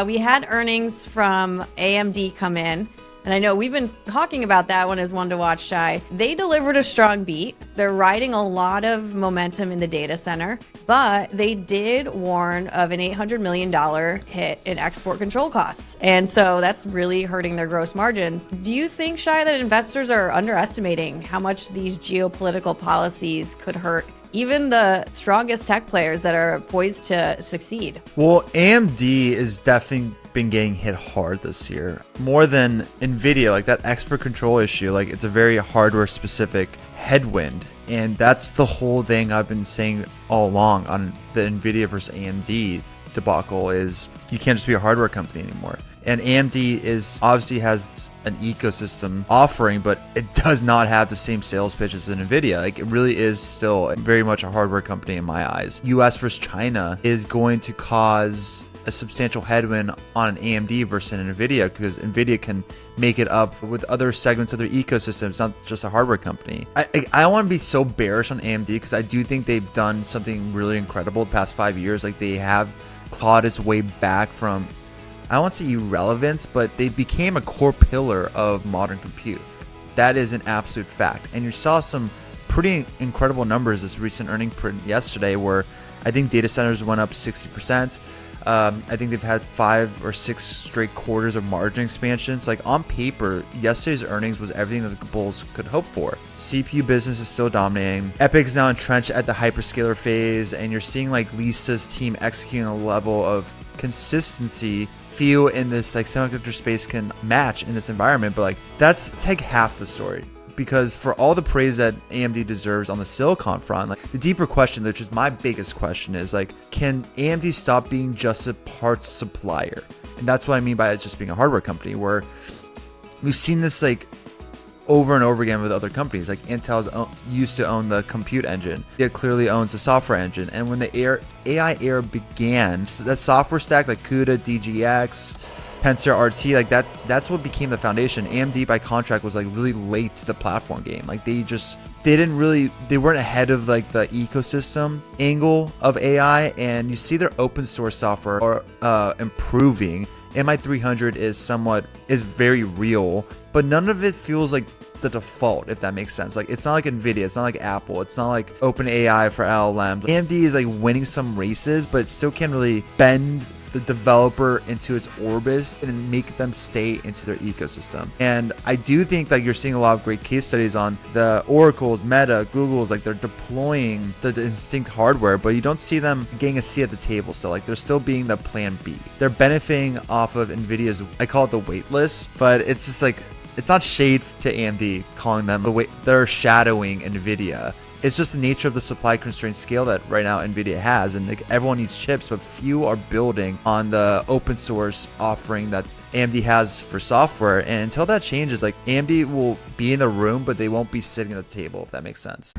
We had earnings from AMD come in, and I know we've been talking about that one as one to watch, Shay. They delivered a strong beat. They're riding a lot of momentum in the data center, but they did warn of an $800 million hit in export control costs. And so that's really hurting their gross margins. Do you think, Shay, that investors are underestimating how much these geopolitical policies could hurt even the strongest tech players that are poised to succeed? Well, AMD is definitely been getting hit hard this year, more than Nvidia. Like that export control issue, like it's a very hardware specific headwind, and that's the whole thing I've been saying all along on the Nvidia versus AMD debacle is you can't just be a hardware company anymore. And AMD is obviously has an ecosystem offering, but it does not have the same sales pitch as Nvidia. Like it really is still very much a hardware company in my eyes. US versus China is going to cause a substantial headwind on an AMD versus an Nvidia, because Nvidia can make it up with other segments of their ecosystem. It's not just a hardware company. I don't want to be so bearish on AMD because I do think they've done something really incredible the past 5 years. Like they have clawed its way back from, I don't want to say irrelevance, but they became a core pillar of modern compute. That is an absolute fact. And you saw some pretty incredible numbers this recent earning print yesterday, where I think data centers went up 60%. I think they've had 5 or 6 straight quarters of margin expansions. Like on paper, yesterday's earnings was everything that the bulls could hope for. CPU business is still dominating. Epic is now entrenched at the hyperscaler phase, and you're seeing like Lisa's team executing a level of consistency feel in this like semiconductor space can match in this environment. But like that's like half the story, because for all the praise that AMD deserves on the silicon front, like the deeper question, which is my biggest question, is like, can AMD stop being just a parts supplier? And that's what I mean by it just being a hardware company, where we've seen this like over and over again with other companies. Like Intel's used to own the compute engine. It clearly owns the software engine. And when the AI era began, so that software stack like CUDA, DGX, Tensor RT, like that's what became the foundation. AMD by contract was like really late to the platform game. Like they weren't ahead of like the ecosystem angle of AI. And you see their open source software are improving. MI300 is very real, but none of it feels like the default, if that makes sense. Like it's not like Nvidia, it's not like Apple, it's not like OpenAI for LLMs. AMD is like winning some races, but it still can't really bend the developer into its orbit and make them stay into their ecosystem. And I do think that you're seeing a lot of great case studies on the Oracles, Meta, Google's, like they're deploying the distinct hardware, but you don't see them getting a seat at the table still. Like they're still being the plan B. They're benefiting off of Nvidia's, I call it the wait list, but it's just like, it's not shade to AMD calling them the wait, they're shadowing Nvidia. It's just the nature of the supply constraint scale that right now Nvidia has, and like everyone needs chips, but few are building on the open source offering that AMD has for software. And until that changes, like AMD will be in the room, but they won't be sitting at the table, if that makes sense.